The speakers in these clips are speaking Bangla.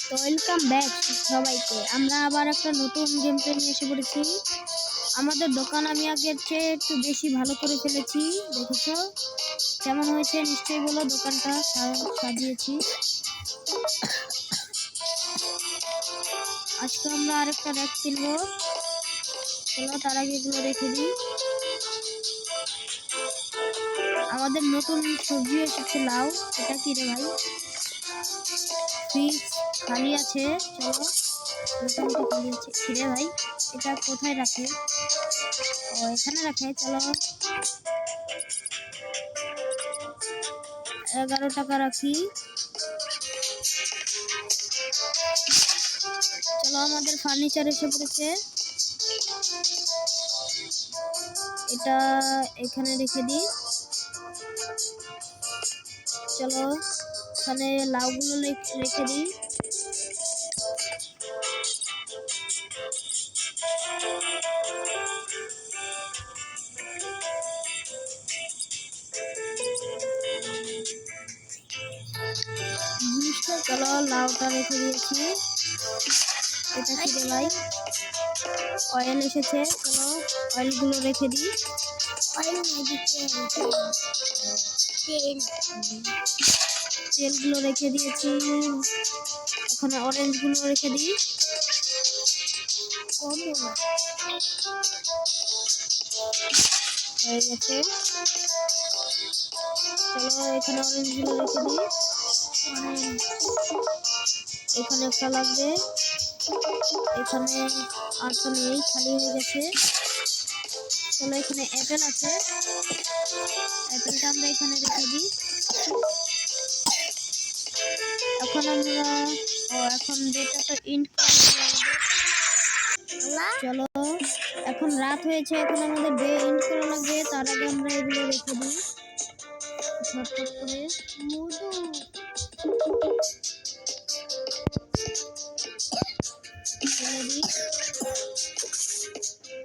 তো ওয়েলকাম ব্যাক সবাইকে। আমরা আবার একটা নতুন গেম প্লে নিয়ে এসে পড়েছি। আমাদের দোকান আমি আগের চেয়ে একটু বেশি ভালো করে ফেলেছি, দেখেছো কেমন হয়েছে নিশ্চয়ই বলো। দোকানটা সাজিয়েছি। আজকে আমরা আরেকটা র্যাক কিনবো। চলো তার আগে এগুলো রেখে দিই। আমাদের নতুন সবজি এসেছে, লাউ। এটা কি রে ভাই? ফ্রিজ খালি আছে, চলো মোটামুটি খালি আছে। রে ভাই এটা কোথায় রাখে? ও এখানে রাখে। চলো 11 টাকা রাখি। চলো আমাদের ফার্নিচার এসে পড়েছে, এটা এখানে রেখে দিই। চলো এখানে লাউগুলো রেখে দিই। চলো লাউটা রেখে দিয়েছি। এটা কি রে ভাই? অয়েল এসেছে, চলো অয়েলগুলো রেখে দিই। তেলগুলো রেখে দিয়েছি। এখানে অরেঞ্জগুলো রেখে দিই। হয়ে গেছে। চলো এখানে অরেঞ্জগুলো রেখে দিই। এখানে একটা লাগবে, এখানে আর তো নেই, খালি হয়ে গেছে। চলো এখানে অ্যাপেল আছে, অ্যাপেলটা আমরা এখানে রেখে দিই। এখন আমরা এখন ডেটা তো ইন্ট করে। চলো এখন রাত হয়েছে, এখন আমাদের ডে ইন্ট করা লাগবে। তার আগে আমরা এগুলো রেখে দিই ঝটপট করে।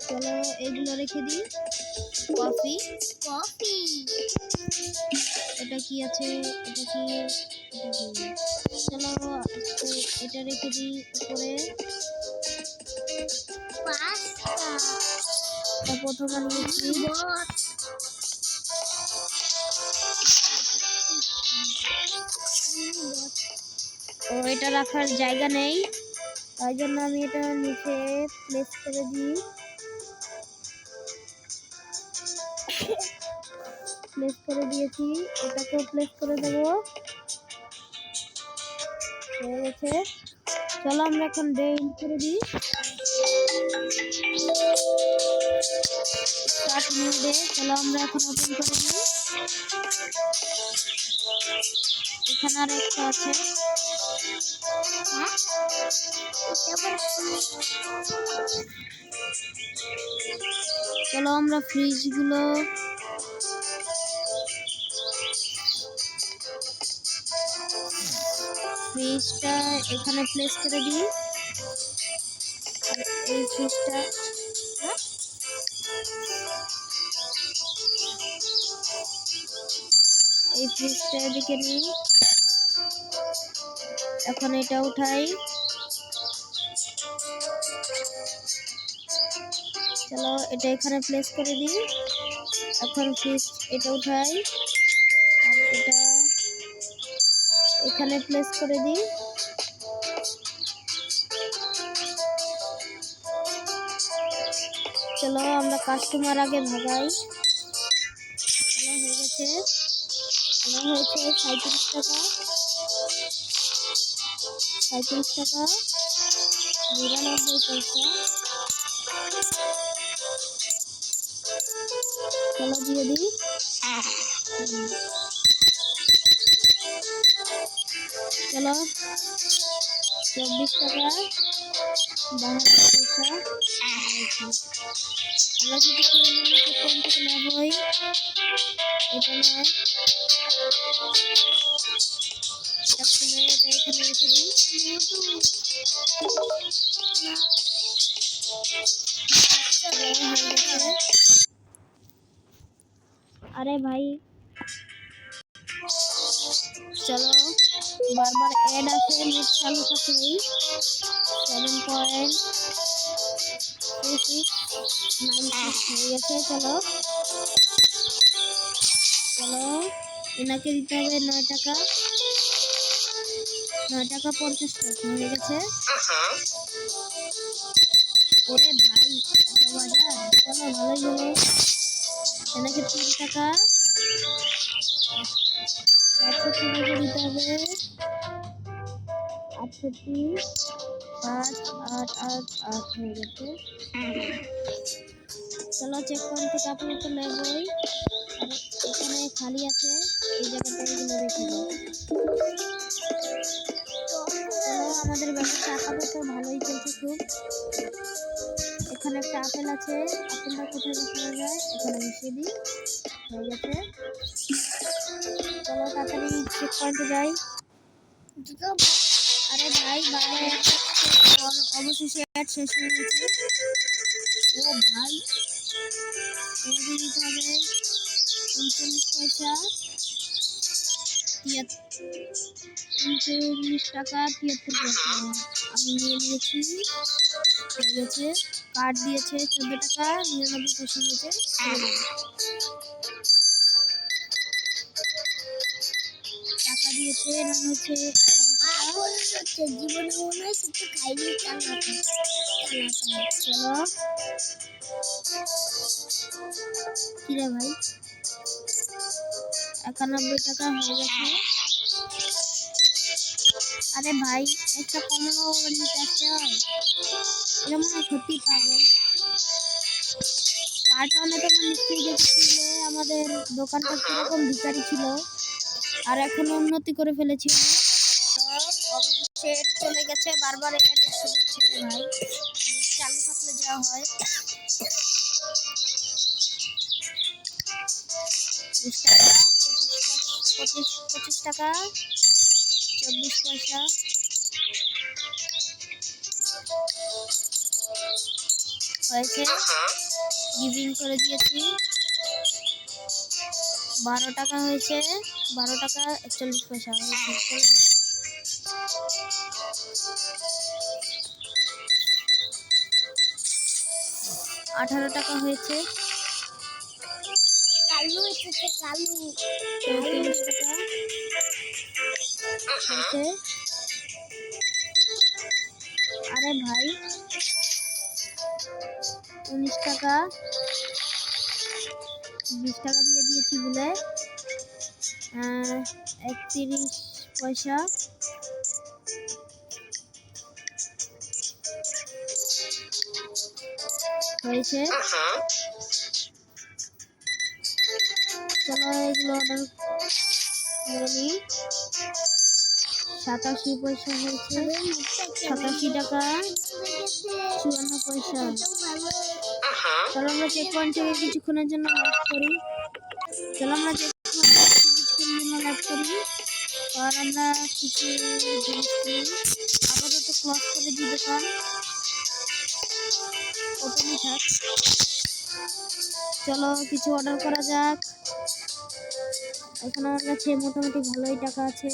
চলো এগুলো রেখে দিই। কফি এটা কি আছে? এটা কি? চলো এটা রেখে দিই উপরে। প্রথমে নিয়েছি। ও এটা রাখার জায়গা নেই, তাই জন্য আমি এটা নিচে প্লেস করে দিই। প্লেস করে দিয়েছি, এটাকেও প্লেস করে দেবো। হয়ে গেছে। চলো আমরা এখন ডে ইন্ট করে দিই। Start new day. চলো আমরা এখন ওপেন করে দিই। এখানে আর একটা আছে। চলো আমরা ফ্রিজগুলো ফ্রিজটা এখানে প্লেস করে দিই। এই ফ্রিজটা এদিকে নিই। এখন এটা উঠাই। চলো এটা এখানে প্লেস করে দিই। এখন ফ্রিজ এটা উঠাই আর এটা এখানে প্লেস করে দিই। চলো আমরা কাস্টমার আগে ভাগাই। চলো হয়ে গেছে। আমার হয়েছে 37 টাকা, 37 টাকা 99 পয়সা। চলো দিয়ে দিই। চলো 24 টাকা 52 পয়সা। আমরা যদি কম থেকে লাভ হয় এটা নয়, এটা খুলে এটা এখানে রেখে দিই। আরে ভাই চলো বারবার অ্যাড আসে, নেট চালু থাকলেই। 7.3696 হয়ে গেছে। চলো চলো, এনাকে দিতে হবে 9 টাকা, 9 টাকা 50 পয়সা হয়ে গেছে। ওরে ভাই এত বাজার, চলো ভালোই হলো। এনাকে 3 টাকা 68 টাকা দিতে হবে। 68 5888 হয়ে গেছে। চলো চেক পয়েন্ট থেকে আপাতত নেবই, আর এখানে খালি আছে এই জায়গাটা, এগুলো রেখে দাও। চলো আমাদের ব্যাপারটা আপাতত ভালোই চলছে খুব। এখানে একটা আপেল আছে, আপেলটা কোথায় বসানো যায়, এখানে বসিয়ে দিই, হয়ে গেছে। চলো তাড়াতাড়ি চেক পয়েন্টে যাই। আরে ভাই বারবার অবশেষে অ্যাড শেষ হয়ে গেছে। ও ভাই এদিকে দিতে হবে 39 পয়সা 39 টাকা 73 পয়সা। আমি নিয়ে নিয়েছি, হয়ে গেছে। কার্ড দিয়েছে 14 টাকা 99 পয়সা হয়েছে। টাকা দিয়েছে না হচ্ছে 11 টাকা। জীবনে মনে হয় কিছু খাইনি, চালাতে চলো। কিরে ভাই 91 টাকা হয়ে গেছে। আরে ভাই একটা কমলাও নিতে আসতে হয়, এটা মনে হয় সত্যি পাগল। কার্টনে তোমার নিশ্চয়ই দেখছিলে আমাদের দোকানটা কিরকম ভিখারি ছিল, আর এখন উন্নতি করে ফেলেছি। অবশেষে চলে গেছে, বারবার এড এসে পড়ছে ভাই, চালু থাকলে যা হয়। 20 টাকা 25 টাকা 24 পয়সা হয়েছে। গিভিং করে দিয়েছি, 12 টাকা হয়েছে, 12 টাকা 41 পয়সা হয়েছে। 18 টাকা হয়েছে। 34 টাকা হয়েছে। আরে ভাই 19 টাকা 20 টাকা দিয়ে দিয়েছি বলে 31 পয়সা হয়েছে। চলো এগুলো অর্ডার করে নিই। 87 পয়সা হয়েছে, 87 টাকা 54 পয়সা। চলো আমরা চেক পয়েন্ট থেকে কিছুক্ষণের জন্য লাইভ করি। আর আমরা কিছু জিনিস কিনি। আপাতত ক্লোজ করে দিই দোকান, ওপেনই থাক। চলো কিছু অর্ডার করা যাক। এখন আমার কাছে মোটামুটি ভালোই টাকা আছে।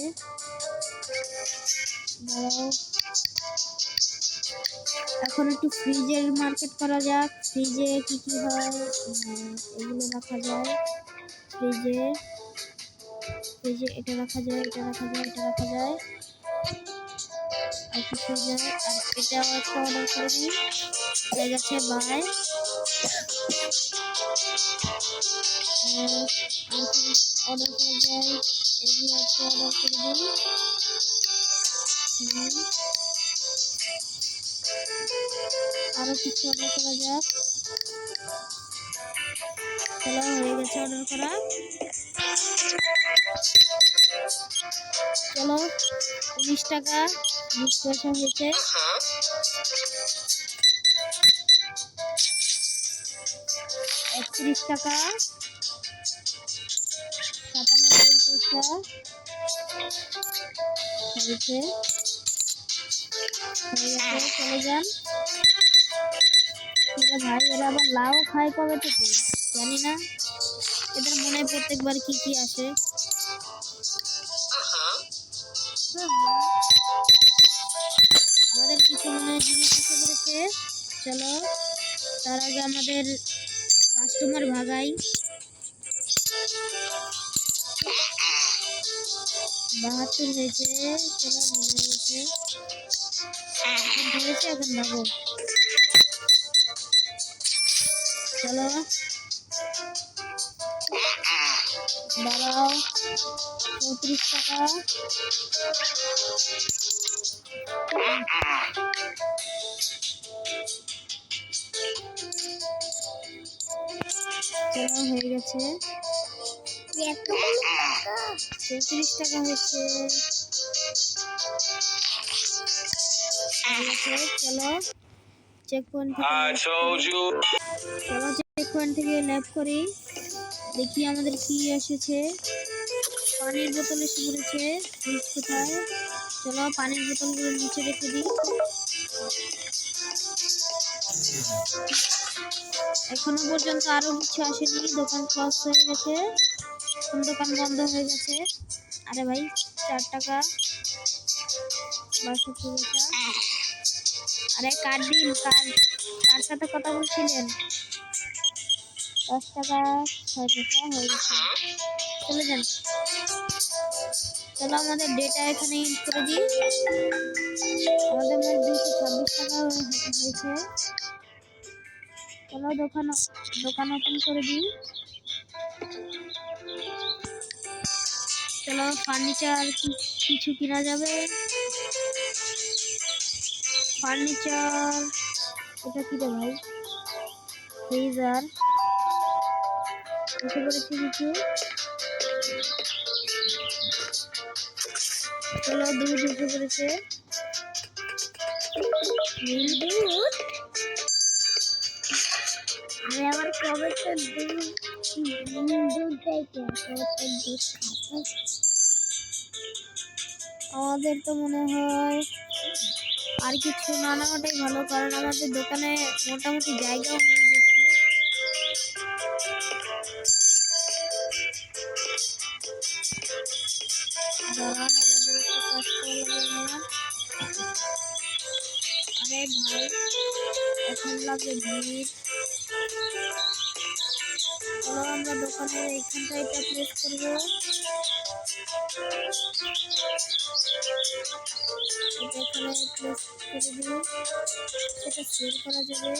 এখন একটু ফ্রিজের মার্কেট করা যাক। ফ্রিজে কি কি হয়, এগুলো রাখা যায়। ফ্রিজে এটা রাখা যায়, এটা রাখা যায়, এটা রাখা যায়, আর কিছু যায়। আর এটাও একটা অর্ডার করে দিই, হয়ে গেছে বাই। অর্ডার করা যায়, এগুলো একটা অর্ডার করে দিই। আরো কিছু অর্ডার করা যাক। চলো হয়ে গেছে অর্ডার করা। চলো 19 টাকা 20 পয়সা হয়েছে। 31 টাকা 97 পয়সা হয়েছে। চলে যান। ভাই এরা আবার লাউ খায় কবে থেকে জানি না, এদের মনে প্রত্যেকবার কি কি আসে। তার আগে আমাদের কাস্টমার ভাগাই। 72 হয়েছে, চলো ভুলে গেছে, হয়েছে এখন ভাগো। চলো দাঁড়াও, 34 টাকা। চলো হয়ে গেছে, 34 টাকা হয়েছে। চলো চেক পয়েন্ট থেকে ল্যাব করি, দেখি আমাদের কি এসেছে। পানির বোতল এসে পড়েছে, ফ্রিজ কোথায়? চলো পানির বোতলগুলো নিচে রেখে দিই। এখনো পর্যন্ত আরো কিছু আসেনি, দোকান ক্লোজ হয়ে গেছে, দোকান বন্ধ হয়ে গেছে। আরে ভাই 4 টাকা 62 পয়সা। আরে কার দিন, কার সাথে কথা বলছিলেন? 10 টাকা 6 পয়সা হয়ে গেছে, চলে যান। চলো আমাদের ডেটা এখানে ইন্ট করে দিই। আমাদের মোট 226 টাকা হয়েছে। চলো দোকান ওপেন করে দিই। চলো ফার্নিচার কিছু কিনা যাবে। ফার্নিচার এটা কি রে ভাই? ফ্রিজার এসে পড়েছে কিছু। চলো দুধ এসে পড়েছে, দুধ। আমি আবার কবে তো দুধ চাইতে, আমাদের তো মনে হয় আর কিছু না নেওয়াটাই ভালো, কারণ আমাদের দোকানে মোটামুটি জায়গাও নেই বেশি। দাঁড়ান আমাদের একটু কাজ করা লাগবে না। আরে ভাই এখন লাগে ভিড়। চলো আমরা দোকানের এইখানটায় এটা প্লেস করবো। এটা এখানে প্লেস করে দিই, এটা সেল করা যাবে।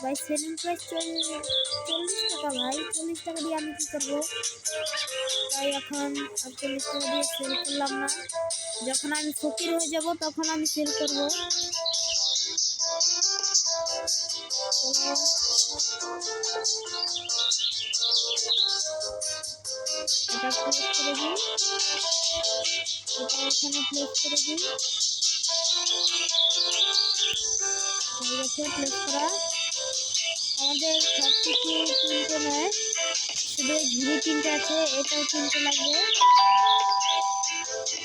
ভাই সেলিং প্রাইস 40 টাকা। ভাই 40 টাকা দিয়ে আমি কি করবো? তাই এখন 40 টাকা দিয়ে সেল করলাম না, যখন আমি ফকির হয়ে যাব তখন আমি সেল করবো। এটা প্লেস করে দিই, এটা এখানে প্লেস করে দিই। হয়ে গেছে প্লেস করা। আমাদের সব কিছু কিনতে নয়, শুধু ঘুরে কিনতে আছে, এটাও কিনতে লাগবে।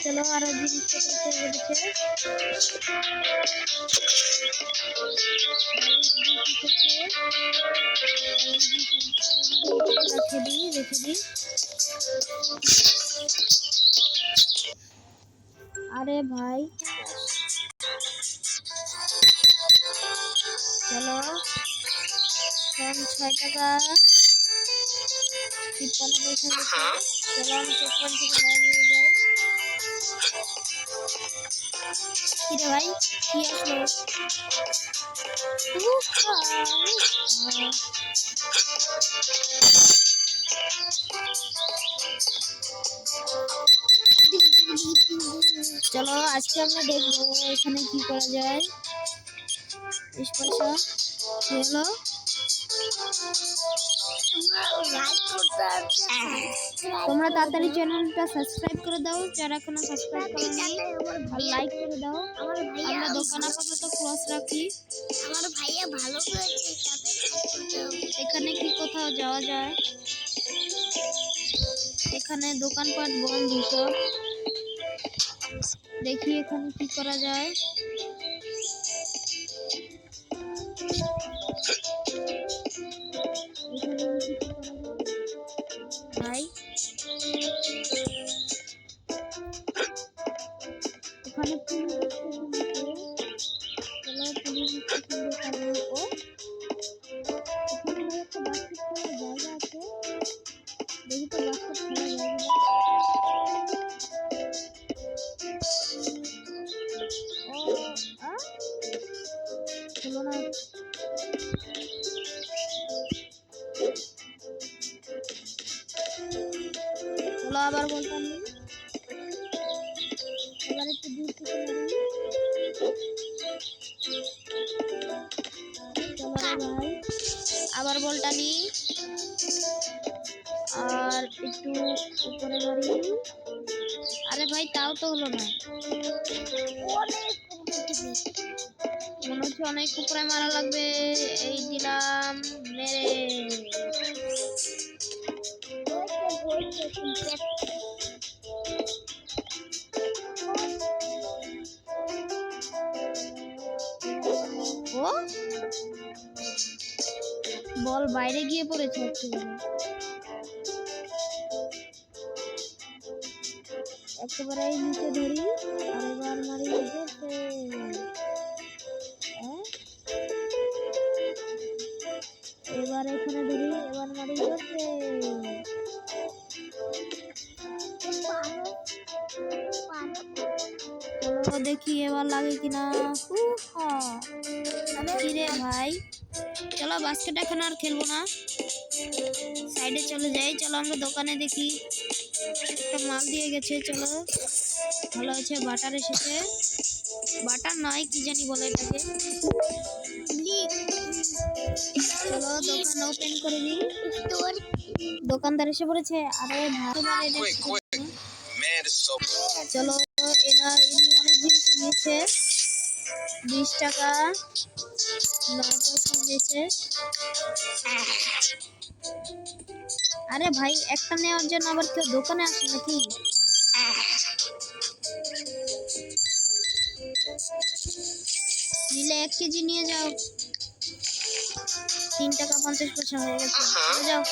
চলো আরো জিনিসপত্র বেড়েছে। রেখে দিই। আরে ভাই চলো 6 টাকা 53 পয়সা গেছে। চলো আমি চেক পয়েন্ট থেকে ল্যাব হয়ে যাই। কিরে ভাই কি আসলো? চলো আজকে আমরা দেখবো এখানে কি করা যায়। 20 পয়সা হলো। তোমরা তাড়াতাড়ি চ্যানেলটা সাবস্ক্রাইব করে দাও যারা এখনো সাবস্ক্রাইব করেনি, আর লাইক করে দাও। আমরা দোকান আপাতত ক্লোজ রাখি। আমার ভাইয়া ভালো করেছে, এখানে কি কোথাও যাওয়া যায়? এখানে দোকানপাট বন্ধ সব, দেখি এখানে কি করা যায়। ভাই ওখানে পুলিশ স্টেশন আছে, চলো পুলিশ স্টেশন দেখাবো। হলো না। চলো আবার বলতাম এবার একটু দূর থেকে মারি। চলো রে ভাই আবার বলটা নি আর একটু উপরে মারি। আরে ভাই তাও তো হলো না, মনে হচ্ছে অনেক উপরে মারা লাগবে। এই দিলাম মেরে। ও বল বাইরে গিয়ে পড়েছে একেবারে নিচে ধরি আর এবার মারি গেছে। এবার এখানে ধরি, এবার মারি গেছে। চলো দেখি এবার লাগে কিনা। কিরে ভাই চলো বাস্কেট এখন আর খেলবো না, সাইডে চলে যাই। চলো আমরা দোকানে দেখি, একটা মাল দিয়ে গেছে। চলো ভালো আছে, বাটার এসেছে, বাটার নয় কি জানি বলে এটাকে। চলো দোকান ওপেন করে দিই। দোকানদার এসে পড়েছে। আরে ভাই চলো ইনি অনেক জিনিস নিয়েছে, 20 টাকা 9 পয়সা দিয়েছে। আরে ভাই একটা নেওয়ার জন্য আবার কেউ দোকানে আসে নাকি? নিলে 1 কেজি নিয়ে যাও। 3 টাকা 50 পয়সা হয়ে গেছে, যাও।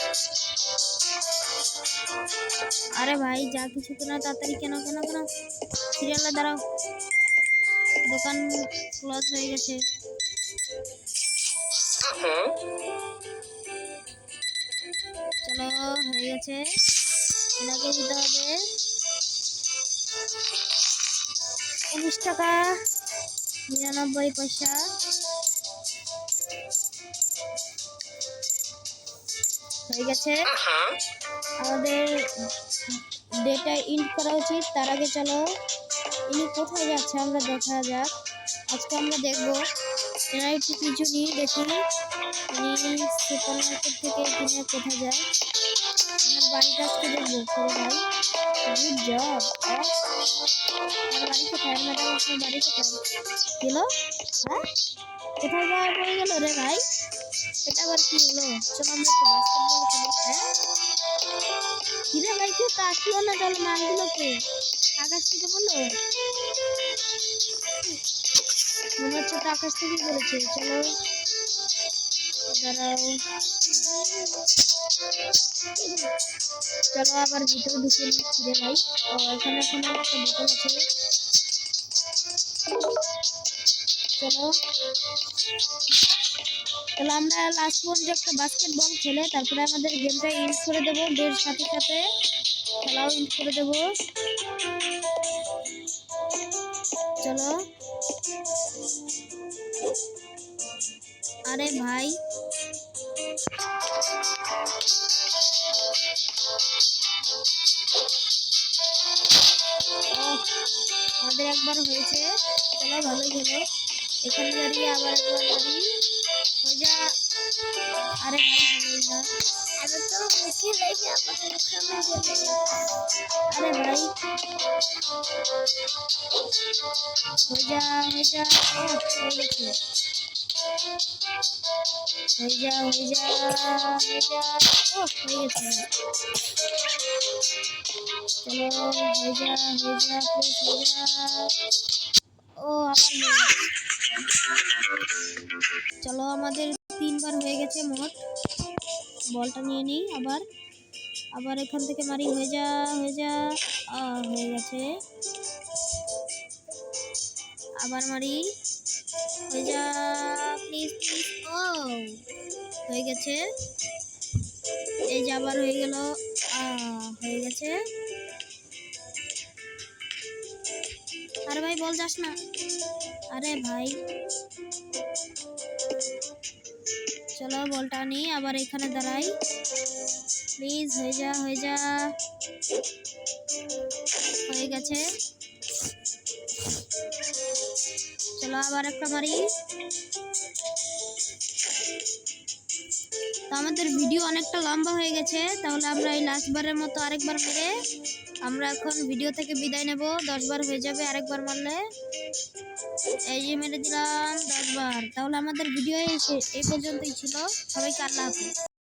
আরে ভাই যা কিছু কেনা তাড়াতাড়ি কেন কেন কেন, সিরিয়ালে দাঁড়াও, দোকান ক্লোজ হয়ে গেছে। চলো হয়ে গেছে, এনাকে দিতে হবে 19 টাকা 99 পয়সা। হয়ে গেছে, আমাদের ডেটা ইন্ট করা উচিত। তার আগে চলো ইনি কোথায় যাচ্ছে আমরা দেখা যাক। আজকে আমরা দেখবো এরা একটু কিছু নিয়ে দেখি ইনি সুপার মার্কেট থেকে কিনে কোথায় যায়। আমার বাড়ির কাছকে দেখবো করে ভাই। Good job. আমার বাড়ি কোথায় ম্যাডাম, আপনার বাড়ি কোথায় গেল? হ্যাঁ কোথায় যাওয়া পড়ে গেল রে ভাই, এটা আবার কি হলো? চলো আমরা একটু বাস্কেটবল খেলি। হ্যাঁ কিরে ভাই কেউ তো আসলো না, তাহলে মালগুলোকে আকাশ থেকে বললো, মনে হচ্ছে তো আকাশ থেকে বলেছে। চলো দাঁড়াও, চলো আবার ভিতরে ঢুকে নিচ্ছি রে ভাই। ও এখানে একটা বোতল আছে। চলো তাহলে আমরা লাস্ট পর্যন্ত একটা বাস্কেটবল খেলে তারপরে আমাদের গেমটা ইন্ড করে দেবো। ডের সাথে সাথে খেলাও ইন্ড করে দেবো। চলো আরে ভাই আমাদের একবার হয়েছে, চলো ভালোই হলো। এখানে দাঁড়িয়ে আবার একবার মারি, হয়ে যা। আরে ভাই হলোই না, আরে তো মুখে লেগে আবার মুখে আরে ভাই হয়ে যা হয়ে যা। হয়ে গেছে, হয়ে যা হয়ে যা হয়ে যা। হয়ে গেছে, চলো হয়ে যা হয়ে যা প্লিজ হয়ে যা। ও আবার চলো আমাদের 3 বার হয়ে গেছে মোট। বলটা নিয়ে নিই আবার, আবার এখান থেকে মারি, হয়ে যা হয়ে যা। হয়ে গেছে, আবার মারি, হয়ে যা প্লিজ প্লিজ। হয়ে গেছে, এই যে আবার হয়ে গেল, হয়ে গেছে। আরে ভাই বল যাস না, আরে ভাই চলো বলটা আনি, আবার এখানে দাঁড়াই। প্লিজ হয়ে যা, হয়ে যা। হয়ে গেছে। চলো আবার একটা মারি। তো আমাদের ভিডিও অনেকটা লম্বা হয়ে গেছে, তাহলে আমরা এই লাস্ট বারের মতো আরেকবার মেরে আমরা এখন ভিডিও থেকে বিদায় নেব। 10 বার হয়ে যাবে আরেকবার মারলে। এই যে মেরে দিলাম 10 বার। তাহলে আমাদের ভিডিও এই পর্যন্তই ছিল। সবাইকে আল্লাহ হাফেজ।